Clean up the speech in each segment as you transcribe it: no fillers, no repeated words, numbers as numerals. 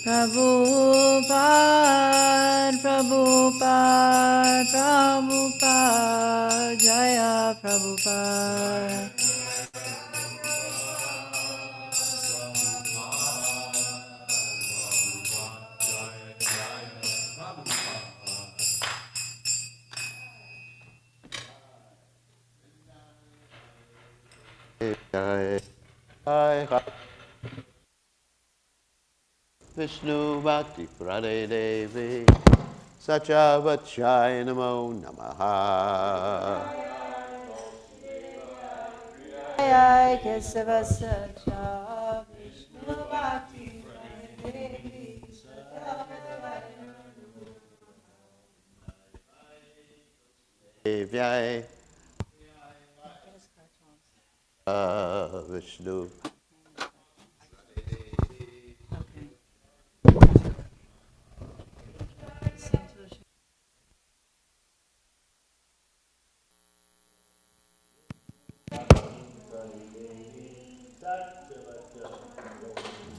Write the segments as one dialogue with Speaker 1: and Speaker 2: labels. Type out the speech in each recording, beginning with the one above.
Speaker 1: Prabhupada, Prabhupada, Prabhupada, Jaya Prabhupada.
Speaker 2: Vishnu Bhakti Prade Devi Satyavachai Namo Namaha.
Speaker 1: Jaya Kesava Sacha Vishnu Bhakti Devi
Speaker 2: Devyai Vishnu.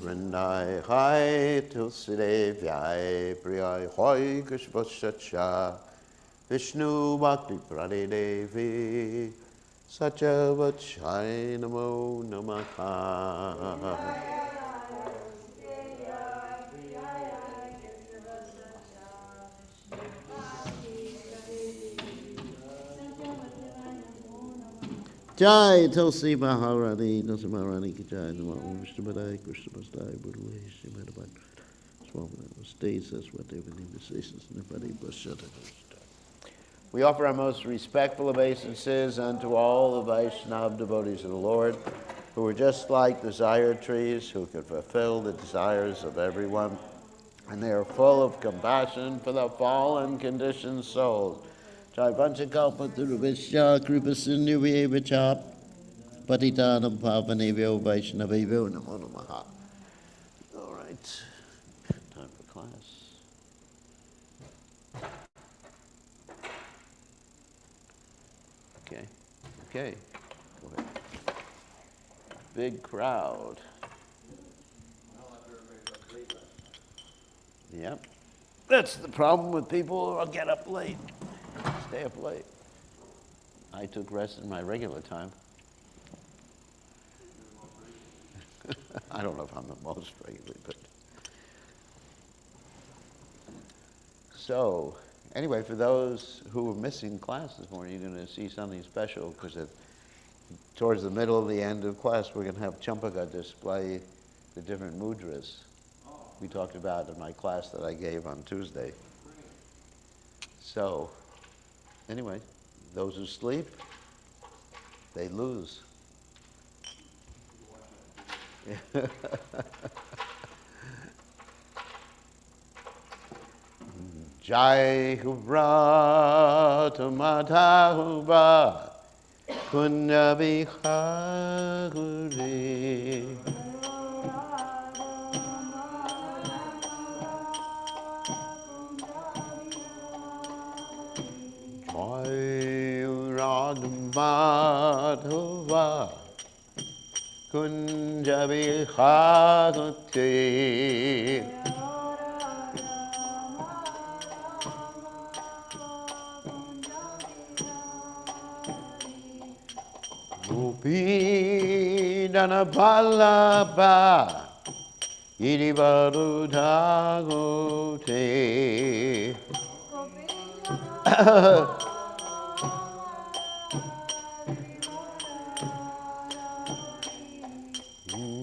Speaker 2: Vrindai Hai Tulsi Devyai Priyai Hoi Krishna Vishnu Bhakti Prade Devi Satyavachai Namo Namaha. Jai Tulsi Maharani, Tulsi Maharani ki Jai, Namo Vishnu Padai, Krishna Pastai, Buddha Shimadabat, Swamana, States, that's what they would need to say, since nobody but shut it. We offer our most respectful obeisances unto all the Vaishnava devotees of the Lord, who are just like desire trees, who can fulfill the desires of everyone, and they are full of compassion for the fallen conditioned souls. Jai Panchakalpa Turuvishya Kripa Sindhu Vichap Patitanam Pavanevyo Vaishnavevyo Namo Namaha. All right, time for class. Okay, go ahead. Big crowd. Yep, that's the problem with people who get up late, stay up late. I took rest in my regular time. I don't know if I'm the most regularly, but. So, anyway, for those who were missing class this morning, you're going to see something special, because towards the middle of the end of class, we're going to have Champaka display the different mudras we talked about in my class that I gave on Tuesday. So, anyway, those who sleep, they lose. Jai Hubra Tamata Hubra Kunya Vihaguri Jai Radhamadhava Kunja Vihaguri Pidana Balaba Irivarudagote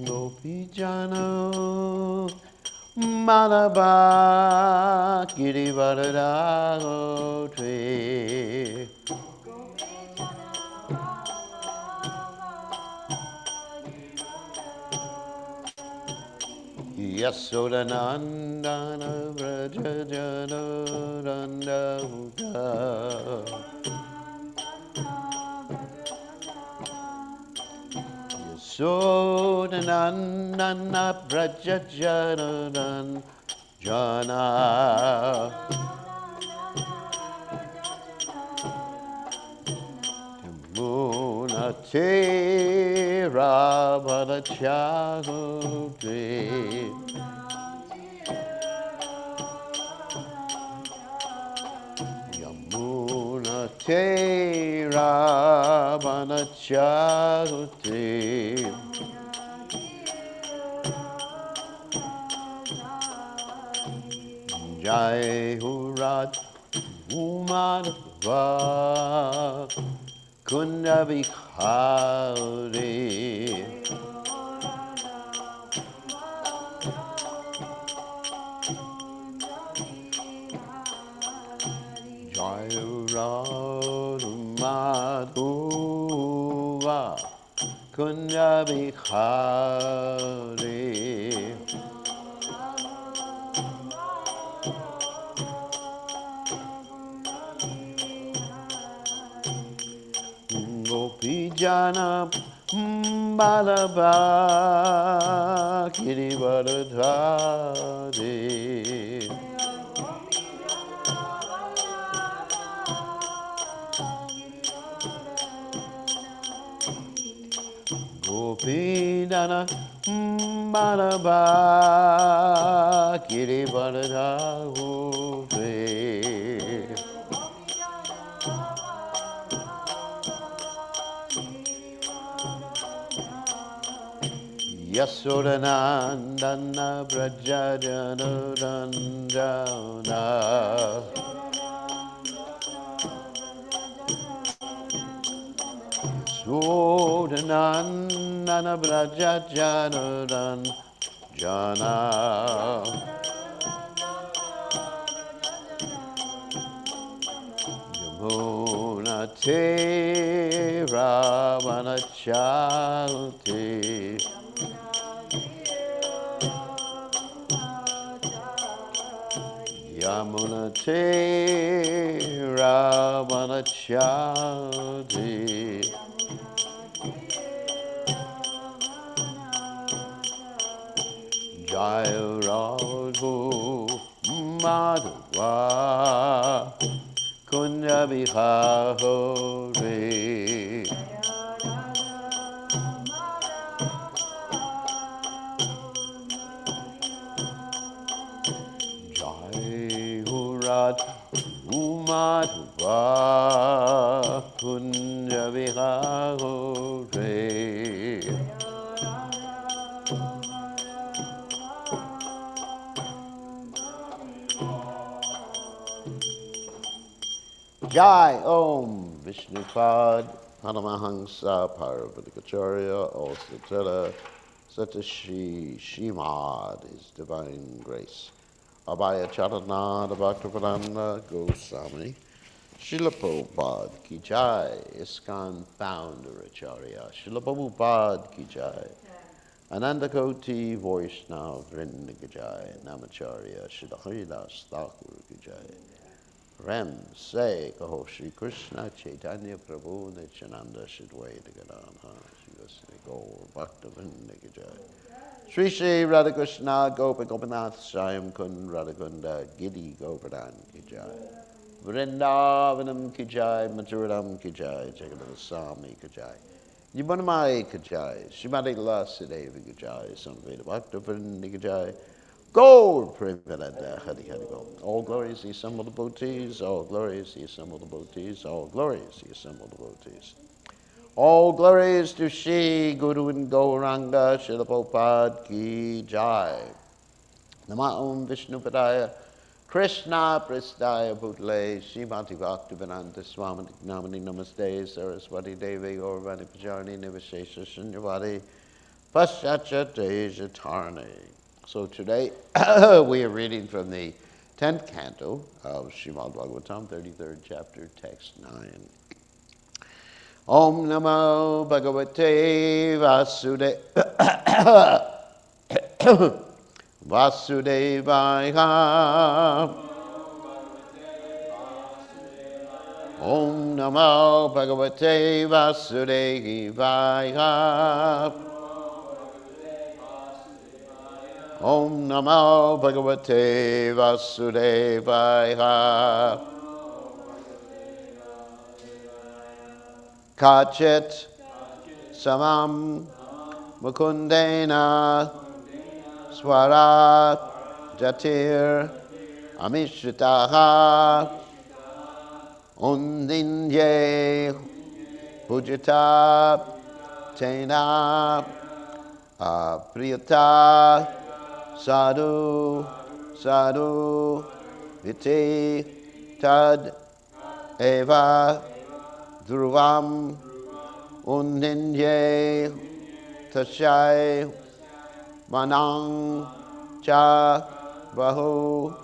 Speaker 2: Gopijano Malaba Irivarudagote Yasodanandana Vrajajana Yasodanandana Vrajajana Jana Munate Rabhadachagote Ravanachauti Jai Hurat Umadva Kunda Vikhari Jai Hurat Umadva Kunda Vikhari Gopijana Balaba Kirivardhari Gopijana Balaba Kirivardhari Yasodanandana Brajajanandana Yasodanandana Brajajanandana Yamuna Te Ravanachalti Yamuna Te Ravanachalti Jai Radhu Madhava Kunda Vihari Jai Hurat Umadhva Kunda Vihari Jai Om Vishnupad Paramahansa Paravatikacharya All Satara Satashi Shimad His Divine Grace Abhaya Charanada Bhaktivedanta Goswami Srila Prabhupada Ki Jai ISKCON Founder Acharya Srila Prabhupada Ki Jai Ananda Koti Vaishnava Vrinda Ki Jai Namacharya Srila Haridas Thakur Ki Jai Rem say Kaho Shri Krishna Chaitanya Prabhu Nityananda Shidwaita Gadadha Shri Gaur Bhaktivinoda Ki Jai Shri Shri Radhakrishna Gopa Gopinath Swayam Kun Radhakunda Giri Govardhan Ki Jai Vrindavanam Ki Jai Mathuram Ki Jai Jagannath Swami Ki Jai Nibanamai Ki Jai Srimati Lasadeva Ki Jai Samveda Bhaktivinoda Ki Jai Gold Premalanda Hari Hari Bol. All glories the assembled devotees, all glories the assembled devotees, all glories the assembled devotees. All glories to Shri Guru and Gauranga Srila Prabhupada Ki Jai. Nama Om Vishnupadaya Krishna Pristaya Bhutale Srimati Bhaktivedanta Swami Namani Namaste Saraswati Devi Gaurvani Pajarni Nivashesha Shunyavadi Paschacha Deja Tarni. So today we are reading from the 10th canto of Srimad Bhagavatam, 33rd chapter, text 9. Om Namo Bhagavate Vasudevaya. Om Namo Bhagavate Vasudevaya. Om Namo Bhagavate Vasudevaya. Kachit Samam Mukundena Swarat Jatir Amishitaha Undinye Pujita Tena Priyata Sadhu Sadhu Viti Tad Eva Dhruvam Undinye Tashai Manang Cha Bahu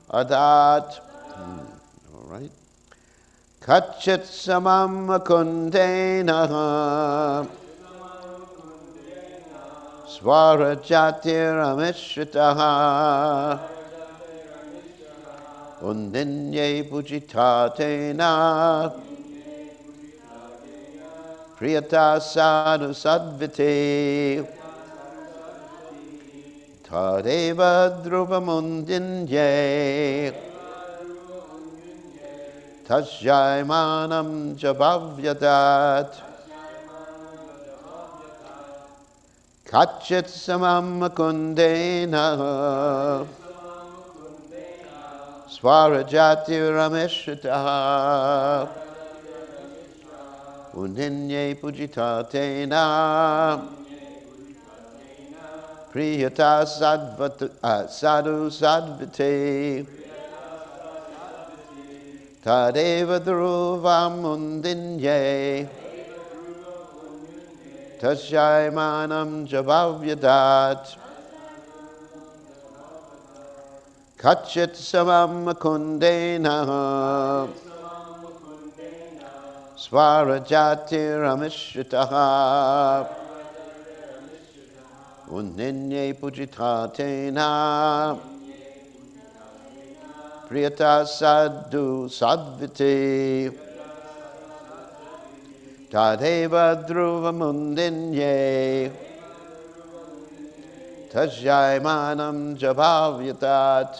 Speaker 2: Adat. All right. Kachit samam kundena swarajatir amishitaha undinye pujitatena priyata sadhu sadviti tadeva drupamundinye tasjai manam jabhavyadat kachit samam kundena swarajati rameshitaha undinye pujitatena priyata sadhu sadviti tadeva dhruvam undinye tasjai manam jabhavyadat kachit samam kundena swarajati ramishitaha undinye pujitatena priyata sadhu sadviti tadeva druvamundinye tasjai manam jabhavyatat.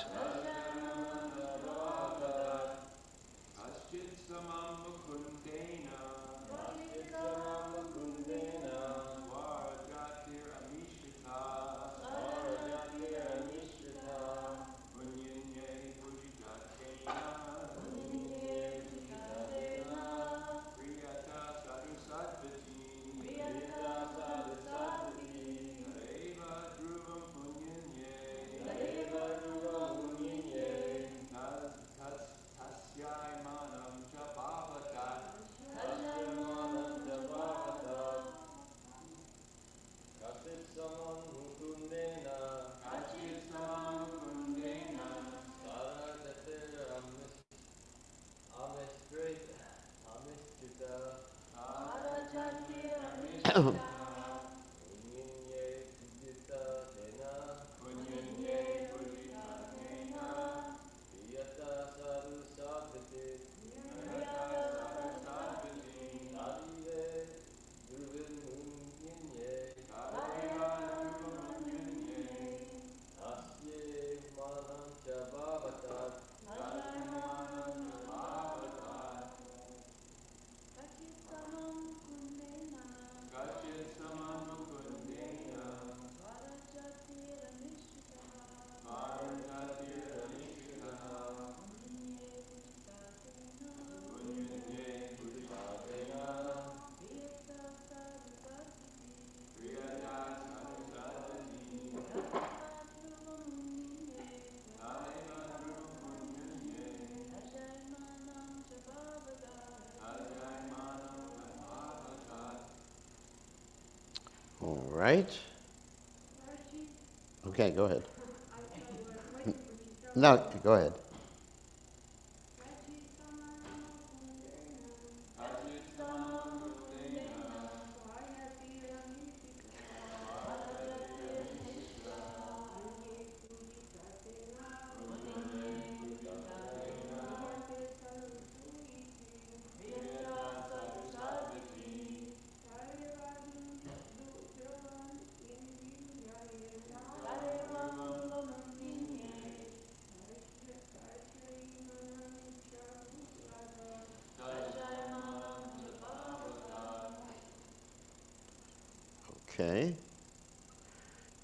Speaker 2: All right. Okay, go ahead. No, go ahead. Okay.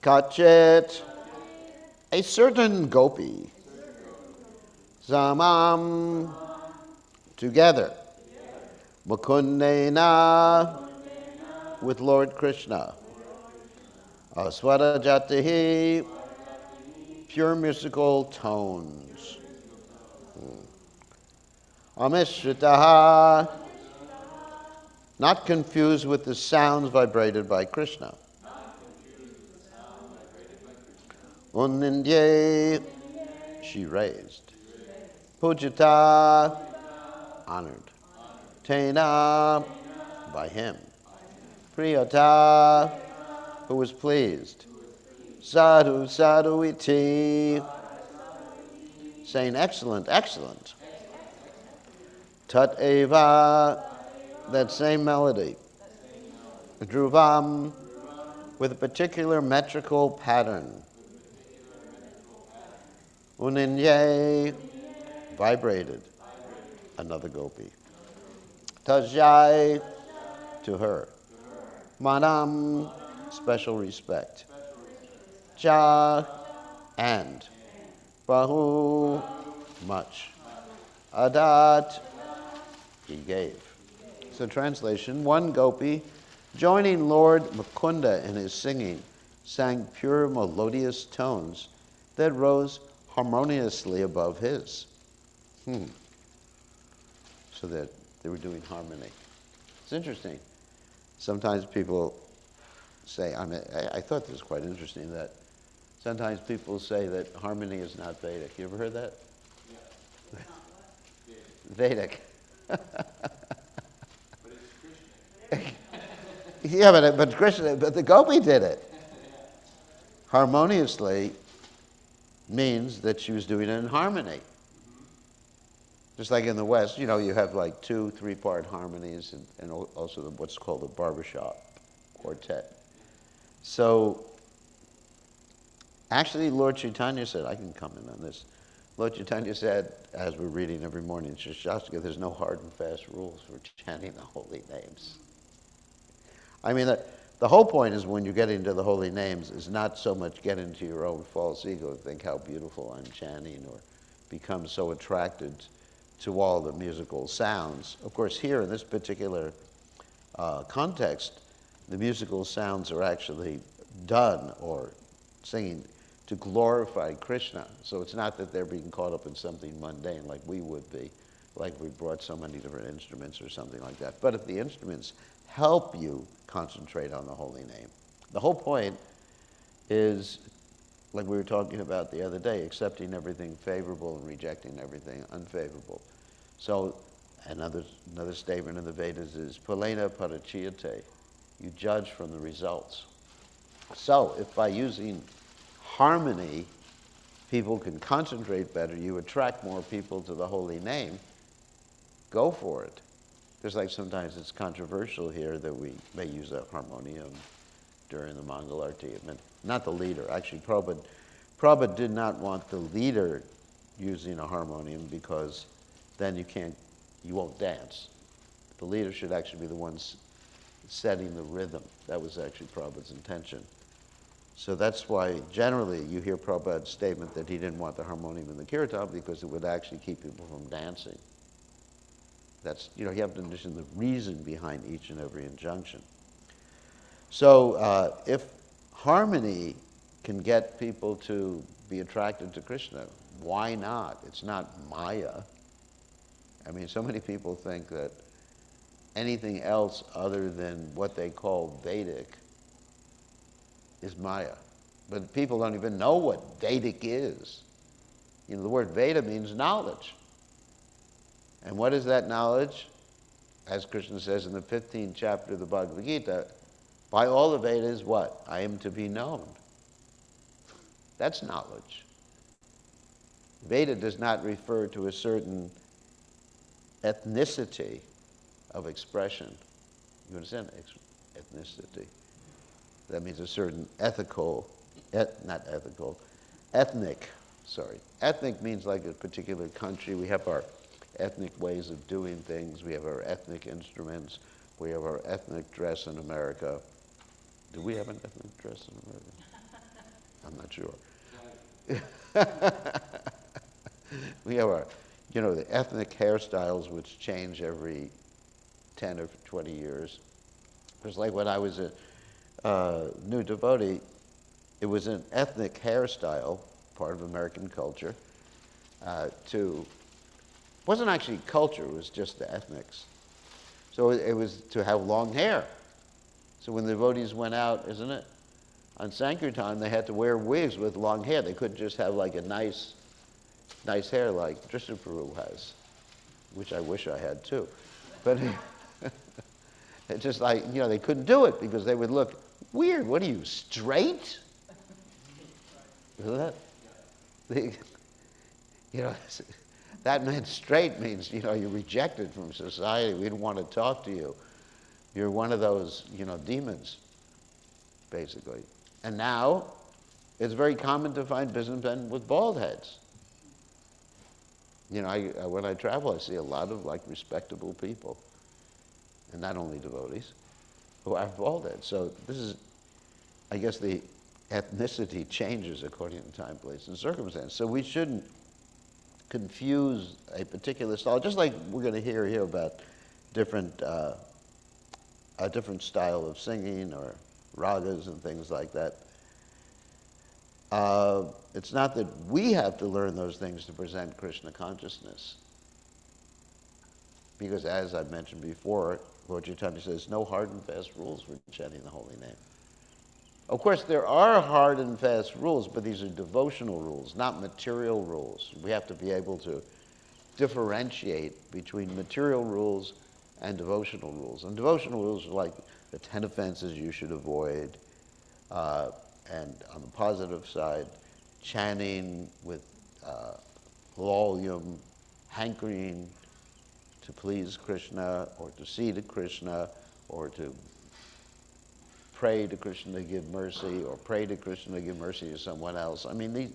Speaker 2: Kachit, a certain gopi, Zamam Together. Mukundena, with Lord Krishna. Aswara Jatahi, pure musical tones. Amishritaha, not confused with the sounds vibrated by Krishna. Unindye, she raised. Pujita, honored. Tena, by him. Priyata, who was pleased. Sadhu, sadhu iti, saying excellent, excellent. Tat eva, that same melody. Dhruvam, with a particular metrical pattern. Uninye, vibrated. Another gopi. Tajai, to her. Manam, special respect. Cha, and. Bahu, much. Adat, he gave. So translation, one gopi, joining Lord Mukunda in his singing, sang pure melodious tones that rose harmoniously above his. So that they were doing harmony. It's interesting. Sometimes people say, I thought this was quite interesting, that sometimes people say that harmony is not Vedic. You ever heard that? Yeah. Vedic. Yeah, but Krishna, but the gopi did it. Harmoniously means that she was doing it in harmony. Just like in the West, you have like 2, 3-part harmonies and also what's called the barbershop quartet. So actually Lord Chaitanya said, I can comment on this. Lord Chaitanya said, as we're reading every morning in Shastra, there's no hard and fast rules for chanting the holy names. I mean, the whole point is when you get into the holy names is not so much get into your own false ego, think how beautiful I'm chanting, or become so attracted to all the musical sounds. Of course, here in this particular context, the musical sounds are actually done or singing to glorify Krishna. So it's not that they're being caught up in something mundane like we would be, like we brought so many different instruments or something like that. But if the instruments help you concentrate on the holy name. The whole point is, like we were talking about the other day, accepting everything favorable and rejecting everything unfavorable. So another statement in the Vedas is, Palena parachiyate, you judge from the results. So if by using harmony, people can concentrate better, you attract more people to the holy name, go for it. Just like sometimes it's controversial here that we may use a harmonium during the Mangal Arti. I mean, not the leader. Actually, Prabhupada did not want the leader using a harmonium because then you won't dance. The leader should actually be the ones setting the rhythm. That was actually Prabhupada's intention. So that's why generally you hear Prabhupada's statement that he didn't want the harmonium in the kirtan because it would actually keep people from dancing. That's, you have to understand the reason behind each and every injunction. So if harmony can get people to be attracted to Krishna, why not? It's not Maya. I mean, so many people think that anything else other than what they call Vedic is Maya. But people don't even know what Vedic is. The word Veda means knowledge. And what is that knowledge? As Krishna says in the 15th chapter of the Bhagavad Gita, by all the Vedas, what? I am to be known. That's knowledge. Veda does not refer to a certain ethnicity of expression. You understand? Ethnicity. That means a certain ethnic. Ethnic means like a particular country. We have our ethnic ways of doing things. We have our ethnic instruments. We have our ethnic dress in America. Do we have an ethnic dress in America? I'm not sure. We have our, you know, the ethnic hairstyles which change every 10 or 20 years. It was like when I was a new devotee, it was an ethnic hairstyle, part of American culture, wasn't actually culture, it was just the ethnics. So it was to have long hair. So when the devotees went out, isn't it, on Sankirtan, they had to wear wigs with long hair. They couldn't just have like a nice hair like Drishna Prabhu has, which I wish I had too. But it's just like, you know, they couldn't do it because they would look weird. What are you, straight? Isn't that? You know, that meant straight means, you know, you're rejected from society. We don't want to talk to you. You're one of those, you know, demons, basically. And now, it's very common to find businessmen with bald heads. You know, when I travel, I see a lot of, like, respectable people, and not only devotees, who have bald heads. So this is, I guess, the ethnicity changes according to time, place, and circumstance. So we shouldn't confuse a particular style, just like we're going to hear here about different, a different style of singing or ragas and things like that. It's not that we have to learn those things to present Krishna consciousness. Because as I've mentioned before, Lord Chaitanya says, no hard and fast rules for chanting the holy name. Of course, there are hard and fast rules, but these are devotional rules, not material rules. We have to be able to differentiate between material rules and devotional rules. And devotional rules are like the 10 offenses you should avoid, and on the positive side, chanting with volume, hankering to please Krishna, or to see to Krishna, or to pray to Krishna to give mercy, or pray to Krishna to give mercy to someone else. I mean,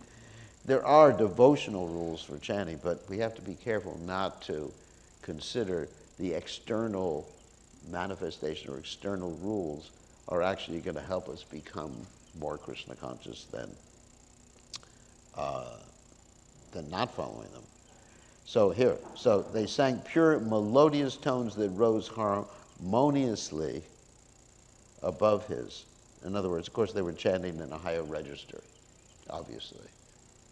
Speaker 2: there are devotional rules for chanting, but we have to be careful not to consider the external manifestation or external rules are actually going to help us become more Krishna conscious than not following them. So here, so they sang pure melodious tones that rose harmoniously above his. In other words, of course, they were chanting in a higher register, obviously,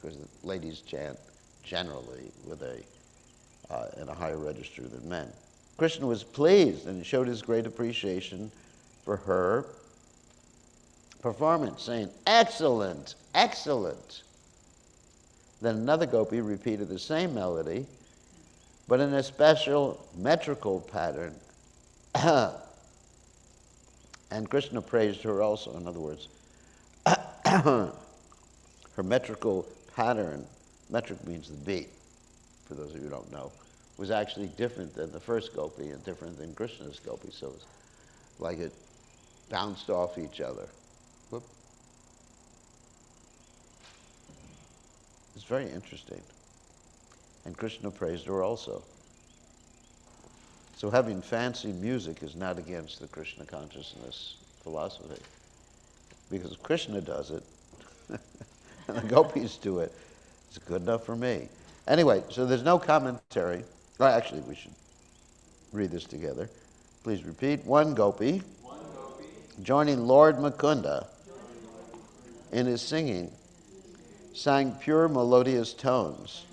Speaker 2: because the ladies chant generally with in a higher register than men. Krishna was pleased and showed his great appreciation for her performance, saying, "Excellent, excellent." Then another gopi repeated the same melody, but in a special metrical pattern. And Krishna praised her also. In other words, her metrical pattern, metric means the beat, for those of you who don't know, was actually different than the first gopi and different than Krishna's gopi. So it's like it bounced off each other. Whoop. It's very interesting. And Krishna praised her also. So having fancy music is not against the Krishna consciousness philosophy. Because Krishna does it, and the gopis do it, it's good enough for me. Anyway, so there's no commentary. Well, actually, we should read this together. Please repeat. One gopi, joining Lord Mukunda in his singing, sang pure melodious tones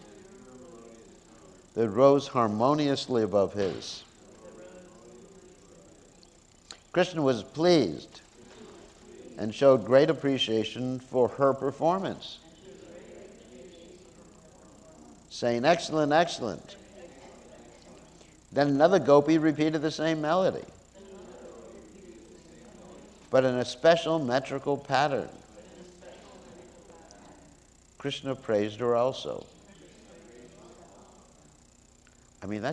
Speaker 2: that rose harmoniously above his. Krishna was pleased and showed great appreciation for her performance, saying, "Excellent, excellent." Then another gopi repeated the same melody, but in a special metrical pattern. Krishna praised her also. I mean,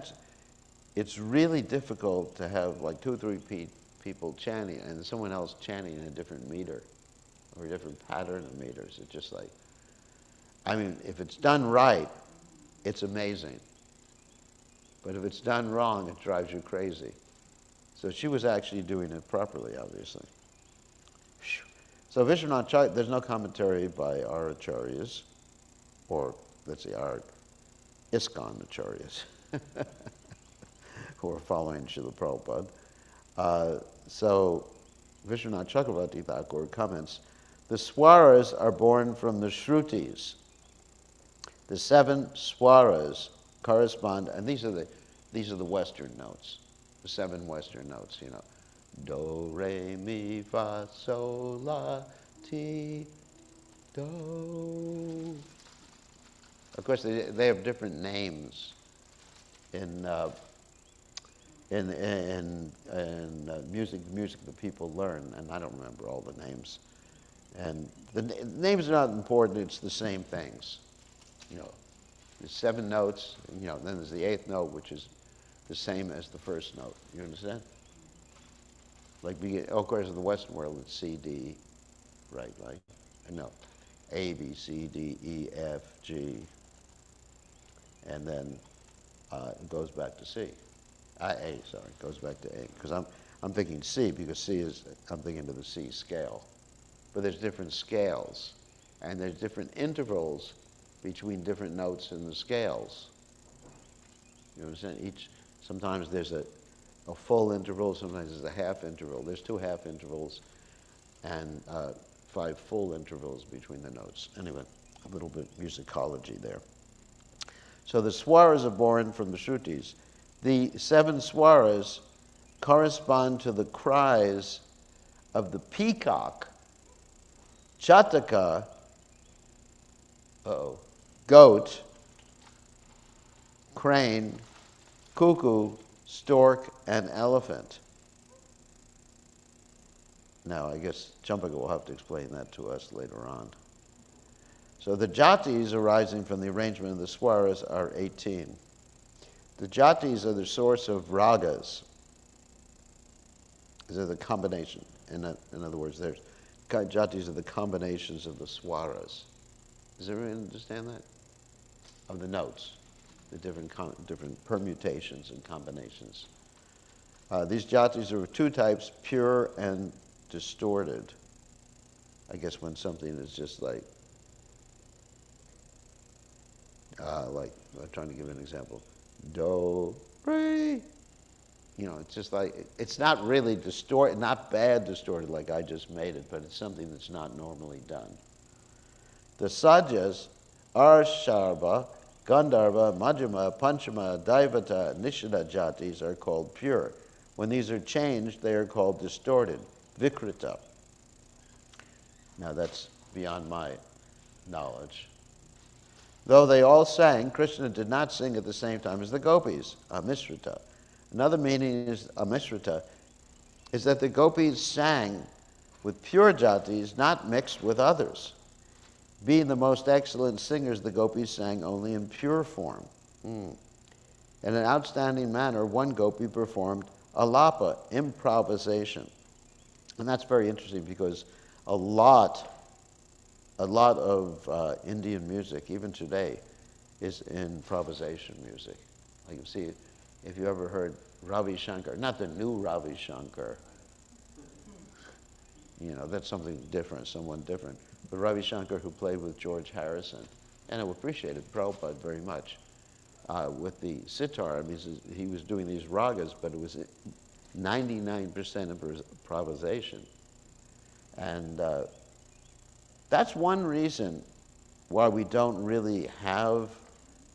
Speaker 2: it's really difficult to have like 2 or 3 people chanting and someone else chanting in a different meter or a different pattern of meters. It's just like, I mean, if it's done right, it's amazing. But if it's done wrong, it drives you crazy. So she was actually doing it properly, obviously. So there's no commentary by our acharyas, or let's say our ISKCON acharyas who are following Srila Prabhupada. So Vishwanath Chakravarti Thakur comments, the swaras are born from the shrutis. The 7 swaras correspond, and these are the Western notes, the 7 Western notes, Do, re, mi, fa, sol, la, ti, do. Of course, they have different names in music that people learn, and I don't remember all the names. And the names are not important, it's the same things. There's 7 notes, then there's the 8th note, which is the same as the first note. You understand? Like, of course, in the Western world, it's C, D, right? Like, no, A, B, C, D, E, F, G, and then it goes back to C. Goes back to A. Because I'm thinking C, because I'm thinking of the C scale. But there's different scales, and there's different intervals between different notes in the scales. You understand? Sometimes there's a full interval, sometimes there's a half interval. There's 2 half intervals and 5 full intervals between the notes. Anyway, a little bit musicology there. So the swaras are born from the shrutis. The 7 swaras correspond to the cries of the peacock, chataka, goat, crane, cuckoo, stork, and elephant. Now, I guess Champaka will have to explain that to us later on. So the jatis arising from the arrangement of the swaras are 18. The jatis are the source of ragas. They're the combination. In other words, jatis are the combinations of the swaras. Does everyone understand that? Of the notes, the different permutations and combinations. These jatis are of 2 types, pure and distorted. I guess when something is just like I'm trying to give an example. Do, re. It's just like, it's not really distorted, not bad distorted like I just made it, but it's something that's not normally done. The sajas are Sharva, Gandharva, Majjhima, Panchama, Daivata, Nishada jatis are called pure. When these are changed, they are called distorted, Vikrita. Now that's beyond my knowledge. Though they all sang, Krishna did not sing at the same time as the gopis, Amisrita. Another meaning is Amisrita is that the gopis sang with pure jatis, not mixed with others. Being the most excellent singers, the gopis sang only in pure form. In an outstanding manner, one gopi performed alapa, improvisation. And that's very interesting because a lot of Indian music, even today, is improvisation music. Like you see, if you ever heard Ravi Shankar, not the new Ravi Shankar, that's something different, someone different. But Ravi Shankar, who played with George Harrison, and I appreciated Prabhupada very much, with the sitar. I mean, he was doing these ragas, but it was 99% improvisation. And that's one reason why we don't really have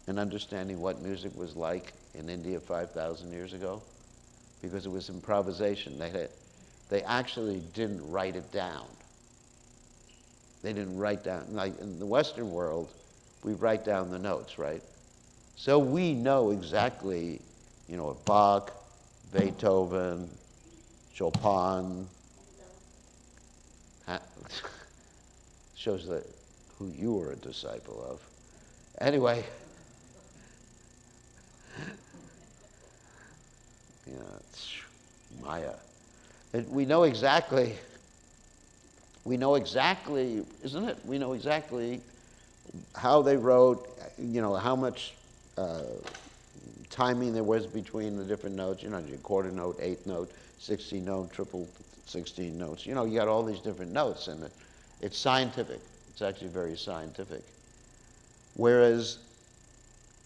Speaker 2: an understanding what music was like in India 5,000 years ago, because it was improvisation. They actually didn't write it down. They didn't write down, like in the Western world, we write down the notes, right? So we know exactly, Bach, Beethoven, Chopin, shows that who you were a disciple of. Anyway, it's Maya. We know exactly, isn't it? We know exactly how they wrote, how much timing there was between the different notes, your quarter note, 8th note, 16 note, triple 16 notes. You got all these different notes, and it's scientific. It's actually very scientific. Whereas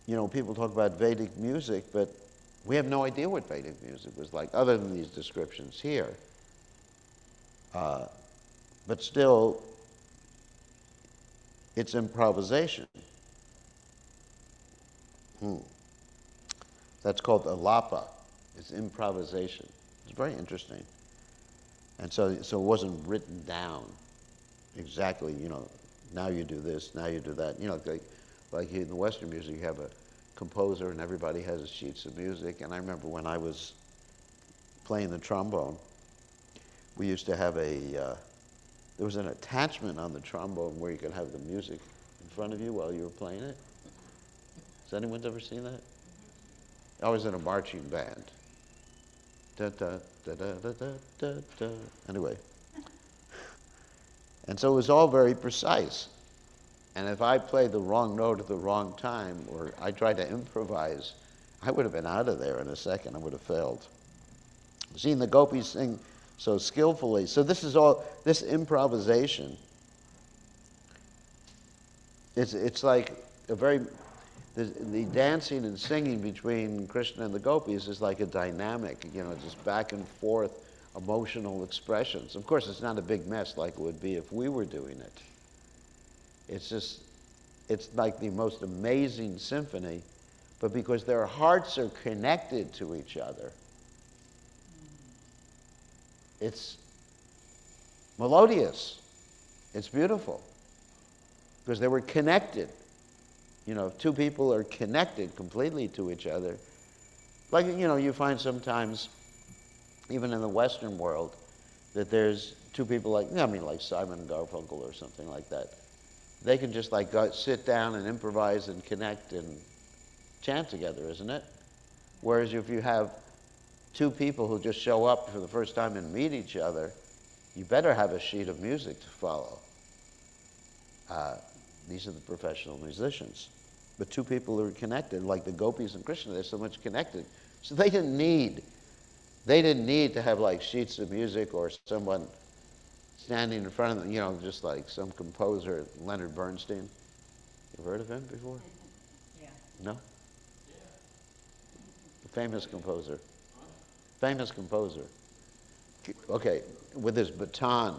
Speaker 2: people talk about Vedic music, but we have no idea what Vedic music was like, other than these descriptions here. But still, it's improvisation. That's called alapa. It's improvisation. It's very interesting. And so it wasn't written down exactly, now you do this, now you do that. Like in the Western music, you have a composer and everybody has sheets of music. And I remember when I was playing the trombone, we used to have there was an attachment on the trombone where you could have the music in front of you while you were playing it. Has anyone ever seen that? I was in a marching band. Da, da, da, da, da, da, da, da. Anyway. And so it was all very precise. And if I played the wrong note at the wrong time, or I tried to improvise, I would have been out of there in a second. I would have failed. Seeing the gopis sing so skillfully. So this improvisation, it's like the dancing and singing between Krishna and the gopis is like a dynamic, just back and forth emotional expressions. Of course, it's not a big mess like it would be if we were doing it. It's like the most amazing symphony, but because their hearts are connected to each other, it's melodious. It's beautiful. Because they were connected. Two people are connected completely to each other. Like, you find sometimes, even in the Western world, that there's two people like Simon and Garfunkel or something like that. They can just sit down and improvise and connect and chant together, isn't it? Whereas if you have two people who just show up for the first time and meet each other, you better have a sheet of music to follow. These are the professional musicians. But two people who are connected, like the gopis and Krishna, they're so much connected. So they didn't need to have sheets of music or someone standing in front of them, just like some composer, Leonard Bernstein. You've heard of him before?
Speaker 3: Yeah.
Speaker 2: No? Famous composer. Famous composer. Okay, with his baton,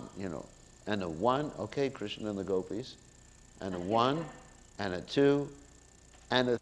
Speaker 2: and a one, okay, Krishna and the gopis, and a one, and a two, and a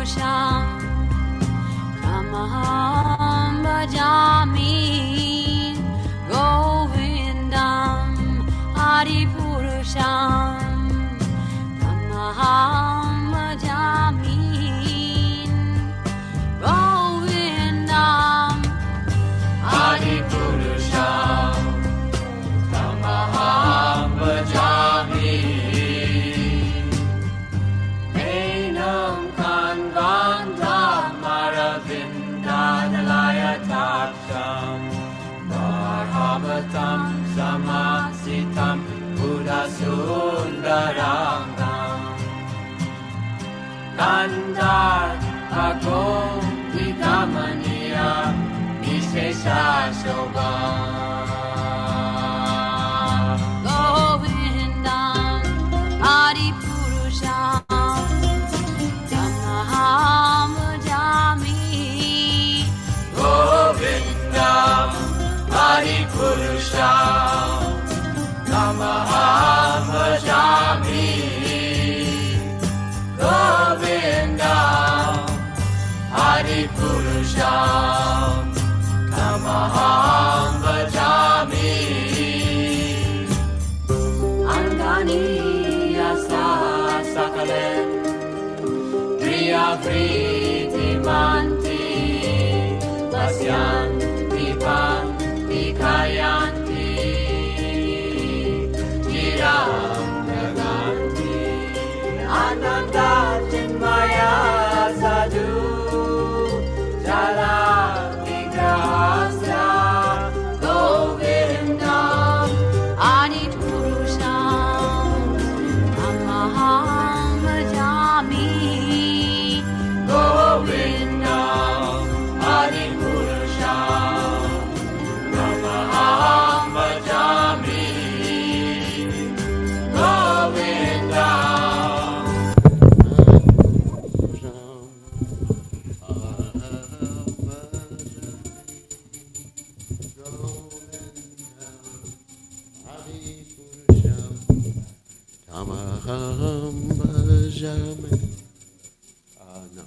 Speaker 3: Purusham Tamaham Bhajami Govindam Hari Purusham Tamaham Bhajami Govindam Hari Purusham Tamaham Bhajami Enam Kanvandam Maravindadalaya Taksham Marhamatam Samasitam Buddha Sundarangam Kandar Bhagom Vikamaniya Vishesha Shobha Govindam Adi Purusham Tamaham Bhajami Govindam Adi Purusham Tamaham Bhajami Govindam Adi Purusham Tamaham Bhajami Angani Asa Sakalen Priya Priti Manti Pasyan Dipan Dikayanti Jiram Naganti Ananda Chinmaya Sadhu Jala Vigrahasya Govindam Adi Purusham Tamaham Bhajami Govindam Adi Purusham Tamaham Bhajami Govindam
Speaker 2: Tamaham Bhajami. No.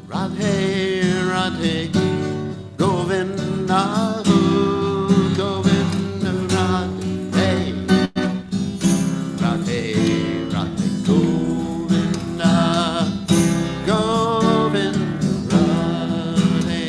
Speaker 2: Radhe, Radhe, Govinda, Govinda, Radhe, Radhe, Radhe, Govinda, Govinda, Radhe.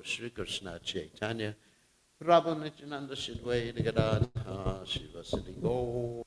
Speaker 2: Shri Krishna Chaitanya, Prabhu Nityananda Shidwaita Gadadha, Shiva Siddhi Gaur.